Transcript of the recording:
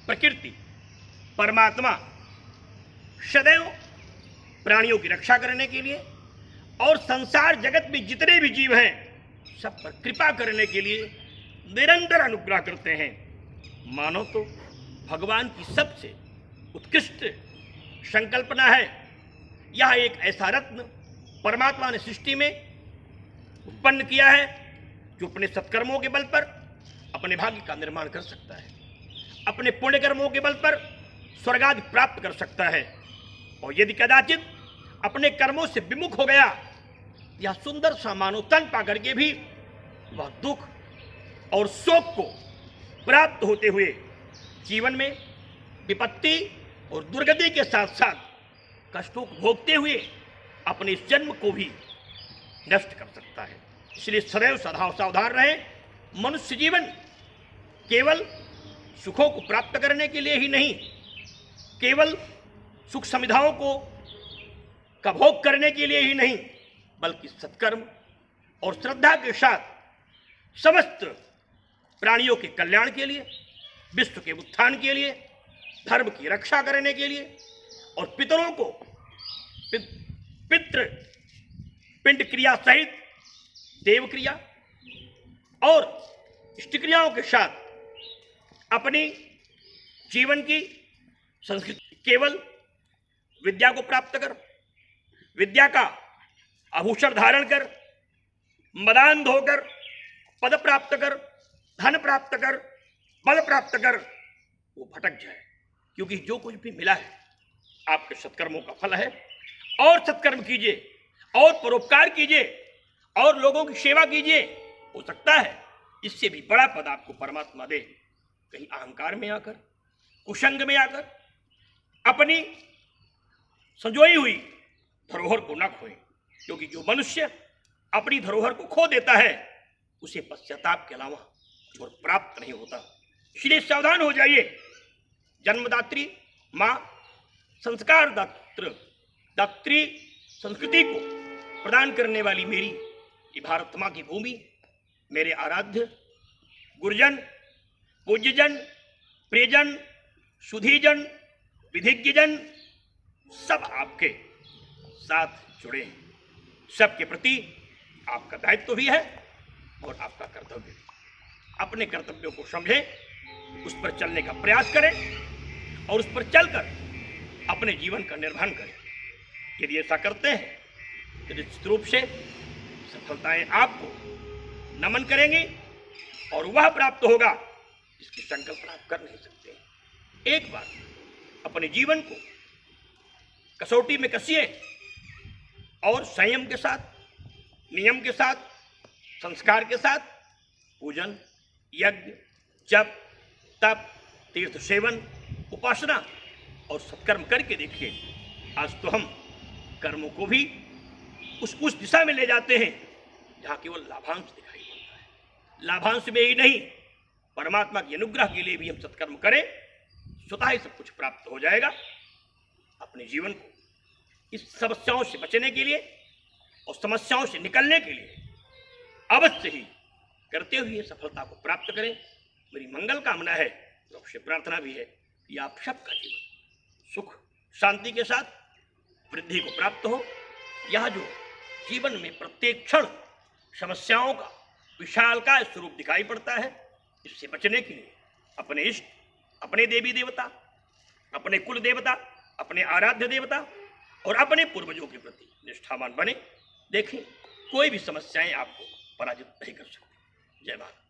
प्रकृति, परमात्मा सदैव प्राणियों की रक्षा करने के लिए और संसार जगत में जितने भी जीव हैं सब पर कृपा करने के लिए निरंतर अनुग्रह करते हैं। मानो तो भगवान की सबसे उत्कृष्ट संकल्पना है। यह एक ऐसा रत्न परमात्मा ने सृष्टि में उत्पन्न किया है जो अपने सत्कर्मों के बल पर अपने भाग्य का निर्माण कर सकता है, अपने पुण्य कर्मों के बल पर स्वर्ग आदि प्राप्त कर सकता है। और यदि कदाचित अपने कर्मों से विमुख हो गया, यह सुंदर सा मानव तन पा करके भी वह दुख और शोक को प्राप्त होते हुए जीवन में विपत्ति और दुर्गति के साथ साथ कष्टों को भोगते हुए अपने इस जन्म को भी नष्ट कर सकता है। इसलिए सदैव सावधान रहे। मनुष्य जीवन केवल सुखों को प्राप्त करने के लिए ही नहीं, केवल सुख सुविधाओं को का भोग करने के लिए ही नहीं, बल्कि सत्कर्म और श्रद्धा के साथ समस्त प्राणियों के कल्याण के लिए, विश्व के उत्थान के लिए, धर्म की रक्षा करने के लिए और पितरों को पितृ पिंड क्रिया सहित देव क्रिया और इष्ट क्रियाओं के साथ अपनी जीवन की संस्कृति केवल विद्या को प्राप्त कर, विद्या का आभूषण धारण कर, मदान धोकर, पद प्राप्त कर, धन प्राप्त कर, बल प्राप्त कर, वो भटक जाए। क्योंकि जो कुछ भी मिला है आपके सत्कर्मों का फल है। और सत्कर्म कीजिए और परोपकार कीजिए और लोगों की सेवा कीजिए। हो सकता है इससे भी बड़ा पद आपको परमात्मा दे। कहीं अहंकार में आकर, कुसंग में आकर अपनी संजोई हुई धरोहर को न खोए। क्योंकि जो मनुष्य अपनी धरोहर को खो देता है उसे पश्चाताप के अलावा और प्राप्त नहीं होता। इसलिए सावधान हो जाइए। जन्मदात्री माँ, संस्कार दात्री संस्कृति को प्रदान करने वाली मेरी ये भारत माँ की भूमि, मेरे आराध्य गुरुजन, पूज्यजन, प्रियजन, सुधीजन, विधिज्ञजन सब आपके साथ जुड़े हैं। सबके प्रति आपका दायित्व भी है और आपका कर्तव्य भी। अपने कर्तव्यों को समझें, उस पर चलने का प्रयास करें और उस पर चलकर अपने जीवन का निर्वहन करें। यदि ऐसा करते हैं तो निश्चित रूप से सफलताएं आपको नमन करेंगी और वह प्राप्त होगा जिसकी संकल्पना आप कर नहीं सकते। एक बार अपने जीवन को कसौटी में कसिए और संयम के साथ, नियम के साथ, संस्कार के साथ पूजन, यज्ञ, जप, तप, तीर्थ सेवन, उपासना और सत्कर्म करके देखिए। आज तो हम कर्मों को भी उस दिशा में ले जाते हैं जहाँ केवल लाभांश दिखाई पड़ता है। लाभांश में ही नहीं, परमात्मा के अनुग्रह के लिए भी हम सत्कर्म करें, स्वतः ही सब कुछ प्राप्त हो जाएगा। अपने जीवन को इस समस्याओं से बचने के लिए और समस्याओं से निकलने के लिए अवश्य ही करते हुए सफलता को प्राप्त करें। मेरी मंगल कामना है, तो आपसे प्रार्थना भी है कि आप सबका जीवन सुख शांति के साथ वृद्धि को प्राप्त हो। यह जो जीवन में प्रत्येक क्षण समस्याओं का विशालकाय स्वरूप दिखाई पड़ता है, इससे बचने के लिए अपने इष्ट, अपने देवी देवता, अपने कुल देवता, अपने आराध्य देवता और अपने पूर्वजों के प्रति निष्ठावान बने। देखें, कोई भी समस्याएं आपको पराजित नहीं कर सकती। जय भारत।